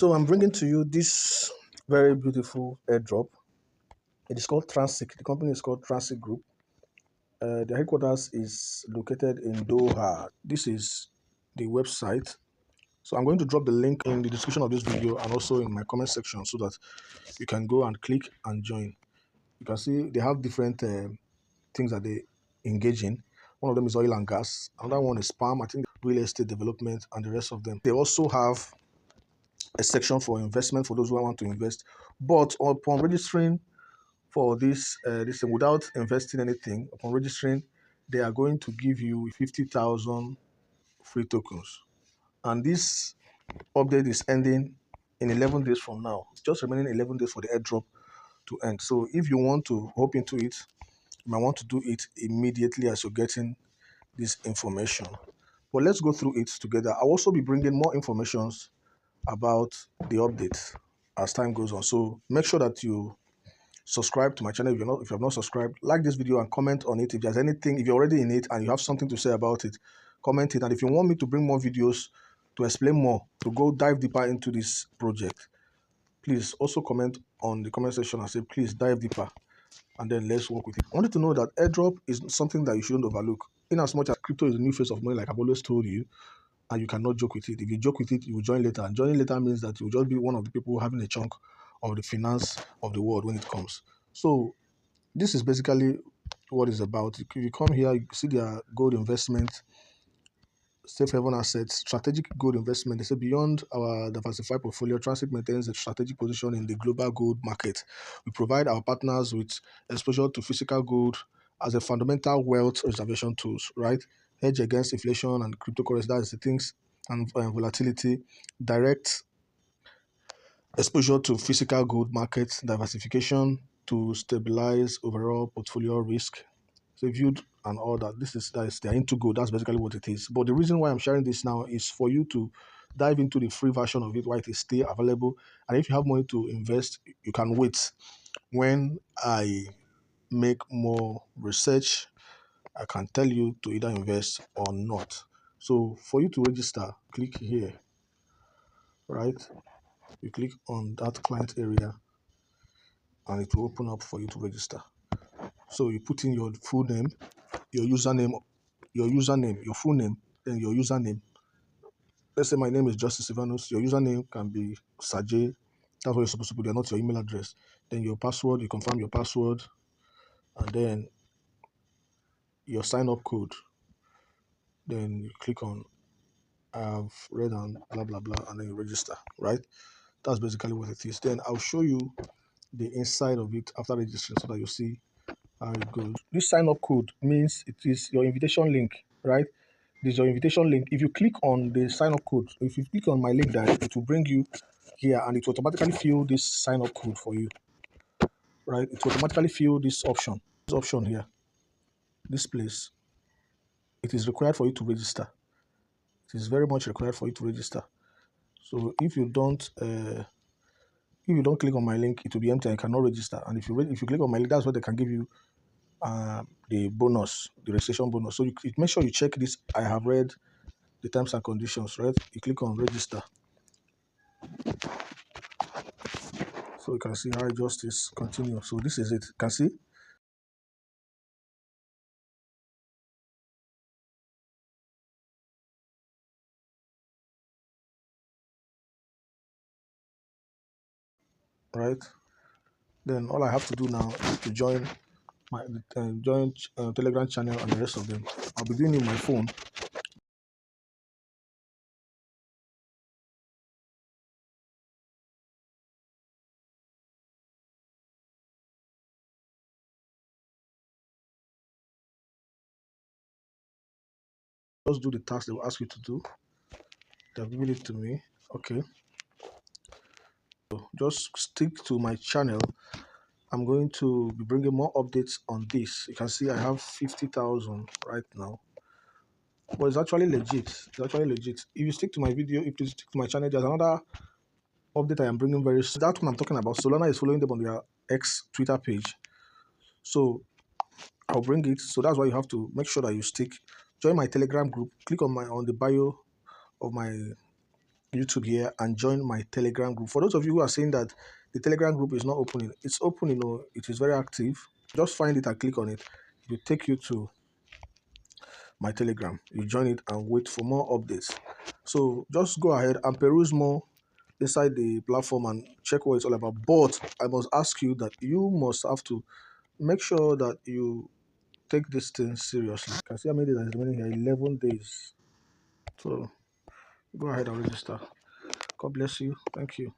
So I'm bringing to you this very beautiful airdrop. It is called Tansiq. The company is called Tansiq Group. The headquarters is located in Doha. This is the website. So I'm going to drop the link in the description of this video and also in my comment section so that you can go and click and join. You can see they have different things that they engage in. One of them is oil and gas. Another one is palm. I think real estate development and the rest of them. They also have a section for investment for those who want to invest. But upon registering for this thing, without investing anything, upon registering, they are going to give you 50,000 free tokens. And this update is ending in 11 days from now. It's just remaining 11 days for the airdrop to end. So if you want to hop into it, you might want to do it immediately as you're getting this information. But let's go through it together. I'll also be bringing more informations about the updates as time goes on. So make sure that you subscribe to my channel if you have not subscribed. Like this video and comment on it. If there's anything, if you're already in it and you have something to say about it, comment it. And if you want me to bring more videos to explain more, to go dive deeper into this project, please also comment on the comment section and say, please dive deeper, and then let's work with it. I wanted to know that airdrop is something that you shouldn't overlook. In as much as crypto is the new face of money, like I've always told you, and you cannot joke with it. If you joke with it, you will join later. And joining later means that you will just be one of the people having a chunk of the finance of the world when it comes. So this is basically what it's about. If you come here, you see their gold investment, safe haven assets, strategic gold investment. They say beyond our diversified portfolio, Transit maintains a strategic position in the global gold market. We provide our partners with exposure to physical gold as a fundamental wealth reservation tools, right? Hedge against inflation and cryptocurrency, that is the things, and volatility, direct exposure to physical gold markets, diversification to stabilize overall portfolio risk, so viewed and all that. They're into gold. That's basically what it is. But the reason why I'm sharing this now is for you to dive into the free version of it while it is still available. And if you have money to invest, you can wait. When I make more research, I can tell you to either invest or not. So for you to register, click here, right? You click on that client area and it will open up for you to register. So you put in your full name, your username, your full name, then your username. Let's say my name is Justice Ivanus. Your username can be Sajay. That's what you're supposed to put there, not your email address. Then your password, you confirm your password, and then your sign-up code. Then you click on I've read and blah blah blah, and then you register, right? That's basically what it is. Then I'll show you the inside of it after registering so that you see how it goes. This sign-up code means it is your invitation link, right? This is your invitation link. If you click on the sign-up code, if you click on my link there, it will bring you here and it will automatically fill this sign-up code for you, right? It will automatically fill this option here, this place. It is required for you to register. It is very much required for you to register. So if you don't click on my link, it will be empty and you cannot register. And if you click on my link, that's what they can give you the bonus, the registration bonus. So make sure you check this. I have read the terms and conditions, right? You click on register. So you can see how it just is continue. So this is it. You can see. Right. Then all I have to do now is to join my Telegram channel and the rest of them. I'll be doing it on my phone. Just do the task they will ask you to do. They've given it to me. Okay. So just stick to my channel. I'm going to be bringing more updates on this. You can see I have 50,000 right now. But it's actually legit. It's actually legit. If you stick to my video, if you stick to my channel, there's another update I am bringing very soon. That one I'm talking about. Solana is following them on their X Twitter page. So I'll bring it. So that's why you have to make sure that you stick. Join my Telegram group. Click on the bio of my YouTube here and join my Telegram group. For those of you who are saying that the Telegram group is not opening, it's open, it is very active. Just find it and click on it. It will take you to my Telegram. You join it and wait for more updates. So just go ahead and peruse more inside the platform and check what it's all about. But I must ask you that you must have to make sure that you take this thing seriously. You can see how many days is remaining here? 11 days. So go ahead and register. God bless you. Thank you.